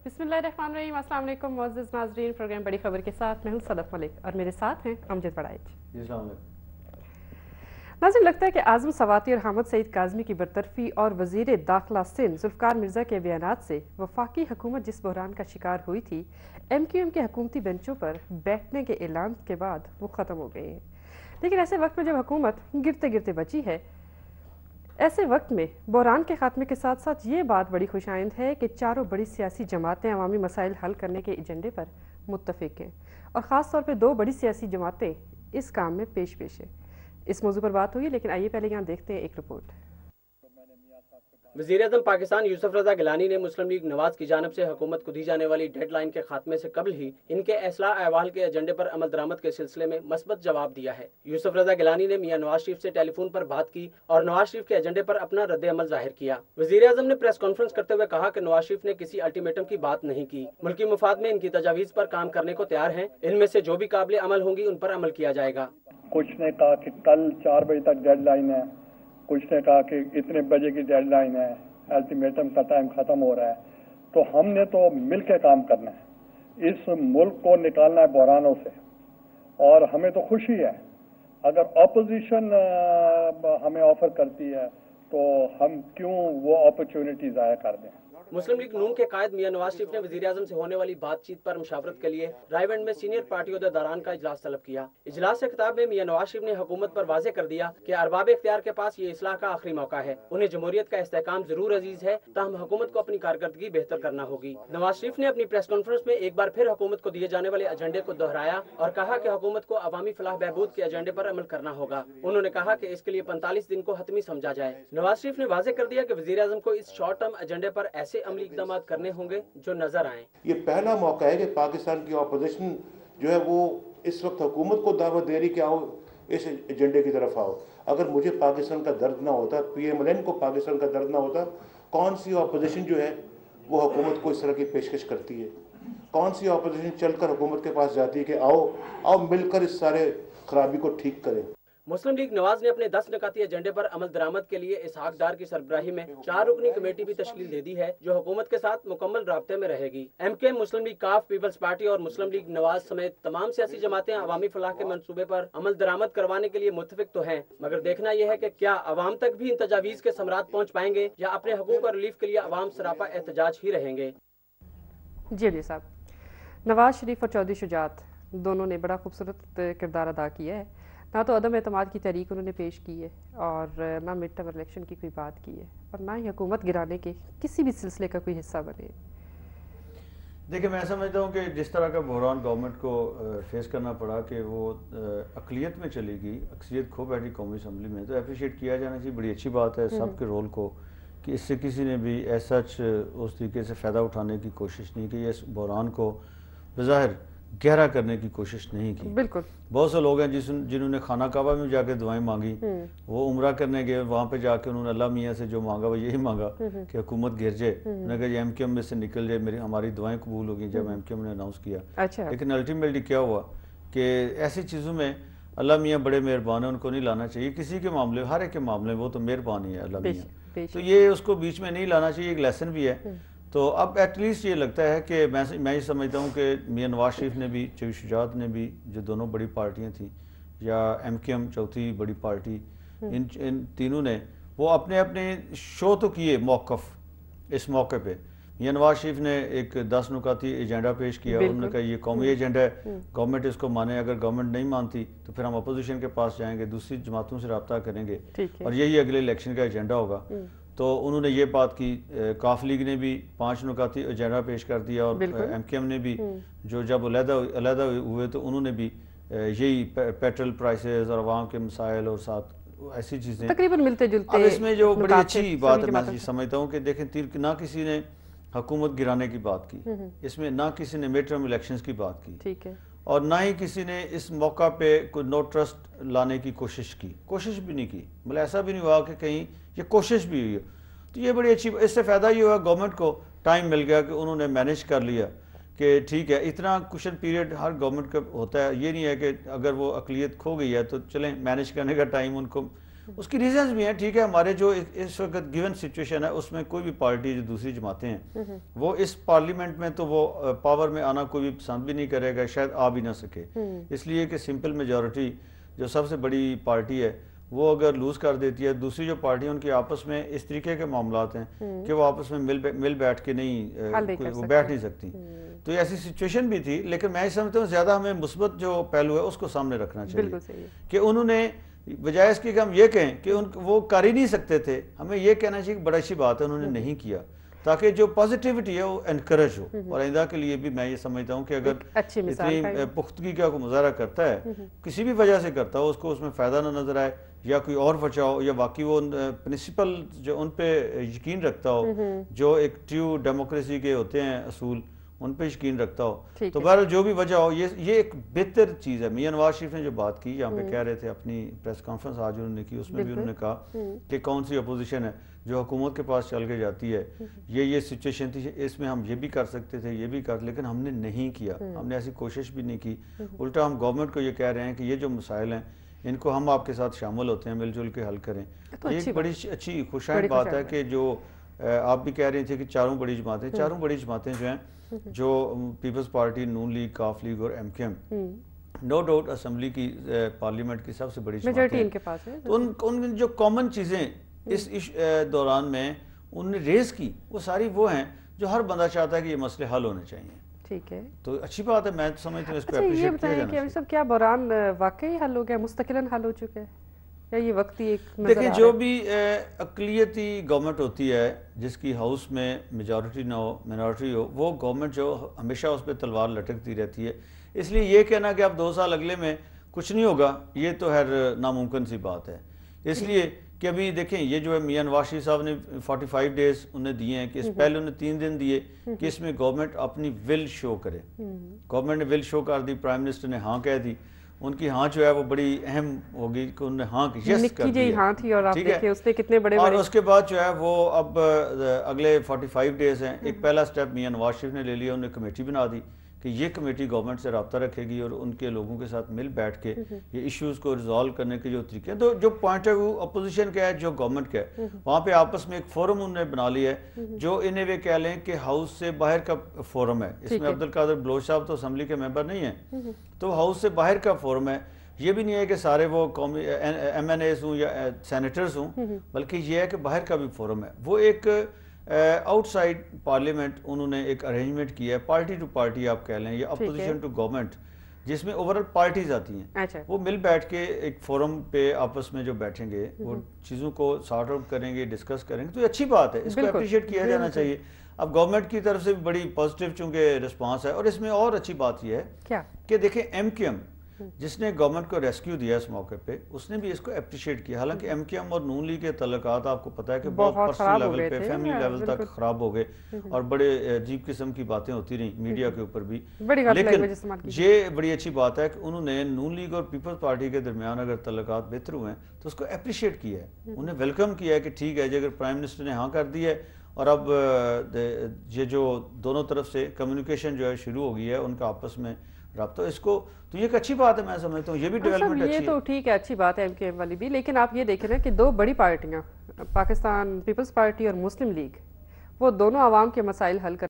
बिस्मिल्लाहिर्रहमानिर्रहीम। अस्सलाम वालेकुम मुअज़्ज़िज़ नाज़रीन, प्रोग्राम बड़ी खबर के साथ मैं हूं सदफ मलिक और मेरे साथ हैं अमजद बड़ाइच। नाज़रीन, लगता है कि आज़म सवाती और हामिद सईद काज़मी की बरतरफी और वज़ीर दाखिला सिंध ज़ुल्फ़िकार मिर्ज़ा के बयानात से वफाकी हुकूमत जिस बहरान का शिकार हुई थी, MQM के हुकूमती बेंचों पर बैठने के ऐलान के बाद वो ख़त्म हो गए हैं। लेकिन ऐसे वक्त में जब हुकूमत गिरते गिरते बची है, ऐसे वक्त में बहरान के खात्मे के साथ साथ ये बात बड़ी खुशाइंद है कि चारों बड़ी सियासी जमातें अवामी मसाइल हल करने के एजेंडे पर मुत्तफिक हैं और ख़ास तौर पर दो बड़ी सियासी जमातें इस काम में पेश हैं। इस मौजू पर बात हुई, लेकिन आइए पहले यहाँ देखते हैं एक रिपोर्ट। वज़ीर-ए-आज़म पाकिस्तान यूसुफ रज़ा गिलानी ने मुस्लिम लीग नवाज की जानिब से हुकूमत को दी जाने वाली डेडलाइन के खात्मे से कबल ही इनके इस्लाह अहवाल के एजेंडे पर अमल दरामद के सिलसिले में मस्बत जवाब दिया है। यूसुफ रज़ा गिलानी ने मियां नवाज शरीफ से टेलीफोन पर बात की और नवाज शरीफ के एजेंडे पर अपना रद्द-ए-अमल जाहिर किया। वज़ीर-ए-आज़म ने प्रेस कॉन्फ्रेंस करते हुए कहा कि नवाज शरीफ ने किसी अल्टीमेटम की बात नहीं की, मुल्की मुफाद में इनकी तजावीज़ पर काम करने को तैयार हैं। इनमें से जो भी काबिल अमल होंगी उन पर अमल किया जाएगा। कुछ ने कहा कि कल 4 बजे तक डेडलाइन है, कुछ ने कहा कि इतने बजे की डेडलाइन है, अल्टीमेटम का टाइम खत्म हो रहा है। तो हमने तो मिल के काम करना है, इस मुल्क को निकालना है बहरानों से। और हमें तो खुशी है अगर अपोजिशन हमें ऑफर करती है तो हम क्यों वो अपॉर्चुनिटी ज़ाया कर दें। मुस्लिम लीग नून के कायद मियां नवाज शरीफ ने वज़ीर-ए-आज़म से होने वाली बातचीत पर मुशावरत के लिए रायवंड में सीनियर पार्टी ओहदेदारान का इजलास तलब किया। इजलास से खिताब में मियां नवाज शरीफ ने हुकूमत पर वाज़ेह कर दिया कि अरबाब इख्तियार के पास ये इस्लाह का आखिरी मौका है। उन्हें जमहूरियत का इस्तेहकाम जरूर अजीज है, ताहम हुकूमत को अपनी कारकर्दगी बेहतर करना होगी। नवाज शरीफ ने अपनी प्रेस कॉन्फ्रेंस में एक बार फिर हुकूमत को दिए जाने वाले एजेंडे को दोहराया और कहा कि हुकूमत को अवामी फलाह बहबूद के एजेंडे पर अमल करना होगा। उन्होंने कहा कि इसके लिए 45 दिन को हतमी समझा जाए। नवाज शरीफ ने वाज़ेह कर दिया कि वज़ीर-ए-आज़म को इस शॉर्ट टर्म एजेंडे पर ऐसे अमली इक़दाम करने होंगे जो नजर आए। ये पहला मौका है कि पाकिस्तान की अपोजिशन जो है वो इस वक्त हुकूमत को दावत दे रही कि आओ इस एजेंडे की तरफ आओ। अगर मुझे पाकिस्तान का दर्द ना होता, PMLN को पाकिस्तान का दर्द ना होता, कौन सी अपोजिशन जो है वो हुकूमत को इस तरह की पेशकश करती है? कौन सी अपोजिशन चलकर हुकूमत के पास जाती है कि आओ मिलकर इस सारे खराबी को ठीक करें। मुस्लिम लीग नवाज ने अपने 10 निकाती एजेंडे पर अमल दरामद के लिए इसहाक डार की सरबराही में 4 रुकनी कमेटी भी तश्कील दे दी है, जो हुकूमत के साथ मुकम्मल राब्ते में रहेगी। MKM, मुस्लिम लीग काफ, पीपल्स पार्टी और मुस्लिम लीग नवाज समेत तमाम सियासी जमातें अवामी फलाह के मंसूबे पर अमल दरामद करवाने के लिए मुत्तफिक तो हैं, मगर देखना यह है कि क्या अवाम तक भी इन तजावीज़ के समरात पहुँच पाएंगे या अपने हकूक और रिलीफ के लिए अवाम सरापा एहतजाज ही रहेंगे। जी अली साहब, नवाज शरीफ और चौधरी शुजात दोनों ने बड़ा खूबसूरत किरदार अदा किया है। ना तो अदम एतमाद की तहरीक उन्होंने पेश की है और ना मिड टर्म इलेक्शन की कोई बात की है और ना ही हुकूमत गिराने के किसी भी सिलसिले का कोई हिस्सा बने। देखिए, मैं समझता हूँ कि जिस तरह का बहरान गवर्नमेंट को फेस करना पड़ा कि वो अक़लियत में चली गई, अक्सरियत खो बैठी कौमी असम्बली में, तो अप्रिशिएट किया जाना चाहिए। बड़ी अच्छी बात है सब के रोल को कि इससे किसी ने भी ऐसा उस तरीके से फ़ायदा उठाने की कोशिश नहीं की, इस बहरान को बज़ाहिर गहरा करने की कोशिश नहीं की। बिल्कुल, बहुत से लोग हैं जिन्होंने खाना काबा में जाके दुआएं मांगी, वो उम्रा करने गए, वहाँ पे जाके उन्होंने अल्लाह मियाँ से जो मांगा वो यही मांगा कि हुकूमत गिर जाए। उन्होंने कहा MKM में से निकल जाए, हमारी दुआएं कबूल होगी जब MKM ने अनाउंस किया। अच्छा। लेकिन अल्टीमेटली क्या हुआ कि ऐसी चीज़ों में अल्लाह मियाँ बड़े मेहरबान है, उनको नहीं लाना चाहिए किसी के मामले, हर एक के मामले में वो तो मेहरबान ही है अल्लाह मियाँ, तो ये उसको बीच में नहीं लाना चाहिए। एक लेसन भी है। तो अब एटलीस्ट ये लगता है कि मैं ये समझता हूँ कि मियां नवाज शरीफ ने भी, चौधरी शुजात ने भी, जो दोनों बड़ी पार्टियाँ थी, या MKM चौथी बड़ी पार्टी, इन तीनों ने वो अपने अपने शो तो किए मौक़िफ़ इस मौके पे। मियां नवाज शरीफ ने एक 10 नुकाती एजेंडा पेश किया। उन्होंने कहा ये कौमी एजेंडा है, गवर्नमेंट इसको माने, अगर गवर्नमेंट नहीं मानती तो फिर हम अपोजिशन के पास जाएंगे, दूसरी जमातों से रब्ता करेंगे और यही अगले इलेक्शन का एजेंडा होगा। तो उन्होंने ये बात की। काफ लीग ने भी 5 नुकाती एजेंडा पेश कर दिया और MKM ने भी, जो जब अलहदा हुए तो उन्होंने भी यही पेट्रोल प्राइसेस और आवाम के मसाइल और साथ ऐसी चीज़ें तकरीबन मिलते जुलते। अब इसमें जो बड़ी अच्छी बात है, मैं समझता हूँ कि देखें, ना किसी ने हुकूमत गिराने की बात की, इसमें ना किसी ने मिड टर्म इलेक्शंस की बात की, ठीक है, और ना ही किसी ने इस मौका पे कोई नो ट्रस्ट लाने की कोशिश भी नहीं की। मतलब ऐसा भी नहीं हुआ कि कहीं ये कोशिश भी हुई है। तो ये बड़ी अच्छी, इससे फ़ायदा ये हुआ गवर्नमेंट को टाइम मिल गया कि उन्होंने मैनेज कर लिया कि ठीक है, इतना क्वेश्चन पीरियड हर गवर्नमेंट का होता है। ये नहीं है कि अगर वो अक़लियत खो गई है तो चलें मैनेज करने का टाइम उनको اس کی ریزنز بھی ہیں. ٹھیک ہے, ہمارے جو اس وقت گیون سچویشن ہے اس میں کوئی بھی پارٹی جو دوسری جماعتیں ہیں وہ اس پارلیمنٹ میں تو وہ پاور میں آنا کوئی بھی پسند بھی نہیں کرے گا, شاید آ بھی نہ سکے, اس لیے کہ سمپل میجورٹی جو سب سے بڑی پارٹی ہے وہ اگر لوز کر دیتی ہے, دوسری جو پارٹی ان کے آپس میں اس طریقے کے معاملات ہیں کہ وہ آپس میں مل بیٹھ کے نہیں, وہ بیٹھ نہیں سکتی. تو یہ ایسی سچویشن بھی تھی, لیکن میں سمجھتا ہوں زیادہ ہمیں مثبت جو پہلو ہے اس کو سامنے رکھنا چاہیے کہ انہوں نے بجائے اس کی کہ ہم یہ کہیں کہ وہ کر ہی نہیں سکتے تھے, ہمیں یہ کہنا چاہیے کہ بڑا اچھی بات ہے انہوں نے نہیں کیا, تاکہ جو پازیٹیوٹی ہے وہ انکریج ہو. اور آئندہ کے لیے بھی میں یہ سمجھتا ہوں کہ اگر اتنی پختگی کا کوئی مظاہرہ کرتا ہے, کسی بھی وجہ سے کرتا ہو, اس کو اس میں فائدہ نہ نظر آئے یا کوئی اور وجہ ہو, یا واقعی وہ پرنسپل جو ان پہ یقین رکھتا ہو, جو ایک ٹریو ڈیموکریسی کے ہوتے ہیں اصول, ان پہ یقین رکھتا ہو, تو بہرحال جو بھی وجہ ہو یہ ایک بہتر چیز ہے. میاں نواز شریف نے جو بات کی یہاں پہ کہہ رہے تھے اپنی پریس کانفرنس آج انہوں نے کی, اس میں بھی انہوں نے کہا کہ کون سی اپوزیشن ہے جو حکومت کے پاس چل کے جاتی ہے, یہ سچویشن تھی, اس میں ہم یہ بھی کر سکتے تھے, یہ بھی کر, لیکن ہم نے نہیں کیا, ہم نے ایسی کوشش بھی نہیں کی. الٹا ہم گورنمنٹ کو یہ کہہ رہے ہیں کہ یہ جو مسائل ہیں ان کو ہم آپ کے ساتھ شامل ہوتے ہیں, مل جل کے حل کریں. یہ ایک بڑی اچھی خوشائن بات ہے کہ جو آپ بھی کہہ رہی تھے کہ چاروں بڑی جماعتیں جو ہیں, جو پیپلز پارٹی, نون لیگ, کاف لیگ اور M Q M, no doubt assembly کی پارلیمنٹ کی سب سے بڑی جماعتیں ہیں, تو ان جو کامن چیزیں اس دوران میں انہوں نے ریز کی وہ ساری وہ ہیں جو ہر بندہ چاہتا ہے کہ یہ مسئلے حل ہونے چاہیے. ٹھیک ہے, تو اچھی بات ہے, میں سمجھتا ہوں اس پہ اپریشیٹ کیا جانا چاہیے. کیا بحران واقعی حل ہو گیا, مستقلاً حل ہو چکا ہے, یا یہ وقتی ایک دیکھیں جو بھی اقلیتی گورنمنٹ ہوتی ہے جس کی ہاؤس میں میجورٹی نہ ہو مینورٹی ہو, وہ گورنمنٹ جو ہمیشہ اس پہ تلوار لٹکتی رہتی ہے. اس لیے یہ کہنا کہ اب 2 سال اگلے میں کچھ نہیں ہوگا, یہ تو ناممکن سی بات ہے. اس لیے کہ ابھی دیکھیں یہ جو ہے میاں نواز شریف صاحب نے 45 ڈیز انہیں دیے ہیں, کہ اس پہلے انہیں 3 دن دیے کہ اس میں گورنمنٹ اپنی ول شو کرے. گورنمنٹ نے ول شو کر دی, پرائم منسٹر نے ہاں کہہ دی, ان کی ہاں جو ہے وہ بڑی اہم ہوگی کہ انہوں نے ہاں یس کر دیا, ٹھیک ہے. اور اس کے بعد جو ہے وہ اب اگلے 45 ڈیز ہیں, ایک پہلا سٹیپ میاں نواز شریف نے لے لیا, انہوں نے کمیٹی بنا دی کہ یہ کمیٹی گورنمنٹ سے رابطہ رکھے گی اور ان کے لوگوں کے ساتھ مل بیٹھ کے یہ ایشوز کو ریزالو کرنے کے جو طریقے ہیں, تو جو پوائنٹ آف ویو اپوزیشن کا ہے, جو گورنمنٹ کا ہے, وہاں پہ آپس میں ایک فورم انہوں نے بنا لیا ہے جو انہیں وہ کہہ لیں کہ ہاؤس سے باہر کا فورم ہے. اس میں عبدالقادر بلوچ صاحب تو اسمبلی کے ممبر نہیں ہیں, تو ہاؤس سے باہر کا فورم ہے. یہ بھی نہیں ہے کہ سارے وہ قومی ایم این ایز ہوں یا سینیٹرز ہوں, بلکہ یہ ہے کہ باہر کا بھی فورم ہے. وہ ایک آؤٹ سائڈ پارلیمنٹ انہوں نے ایک ارینجمنٹ کیا ہے, پارٹی ٹو پارٹی آپ کہہ لیں, یا اپوزیشن ٹو گورنمنٹ, جس میں اوورال پارٹیز آتی ہیں, وہ مل بیٹھ کے ایک فورم پہ آپس میں جو بیٹھیں گے وہ چیزوں کو سارٹ آؤٹ کریں گے, ڈسکس کریں گے. تو یہ اچھی بات ہے, اس کو اپریشیٹ کیا جانا چاہیے. اب گورنمنٹ کی طرف سے بھی بڑی پازیٹیو چونکہ رسپانس ہے. اور اس میں اور اچھی بات یہ ہے کہ دیکھیں ایم کیو ایم جس نے گورنمنٹ کو ریسکیو دیا اس موقع پہ, اس نے بھی اس کو اپریشیٹ کیا. حالانکہ ایم کیو ایم اور نون لیگ کے تعلقات آپ کو پتہ ہے کہ بہت پرسنل لیول پہ, فیملی لیول تک خراب ہو گئے, اور بڑے عجیب قسم کی باتیں ہوتی رہیں میڈیا کے اوپر بھی. لیکن یہ بڑی اچھی بات ہے کہ انہوں نے نون لیگ اور پیپلز پارٹی کے درمیان اگر تعلقات بہتر ہوئے ہیں تو اس کو اپریشیٹ کیا ہے, انہیں ویلکم کیا ہے کہ ٹھیک ہے جی, اگر پرائم منسٹر نے ہاں کر دی ہے اور اب یہ جو دونوں طرف سے کمیونیکیشن جو ہے شروع ہو گئی ہے ان کا آپس میں رابطہ, اس کو تو یہ ایک اچھی بات ہے. میں سمجھتا ہوں یہ بھی ڈیولپمنٹ اچھی ہے. یہ تو ٹھیک ہے, اچھی بات ہے ایم کیو ایم والی بھی, لیکن آپ یہ دیکھیں نا کہ 2 بڑی پارٹیاں, پاکستان پیپلز پارٹی اور مسلم لیگ, وہ دونوں عوام کے مسائل حل کر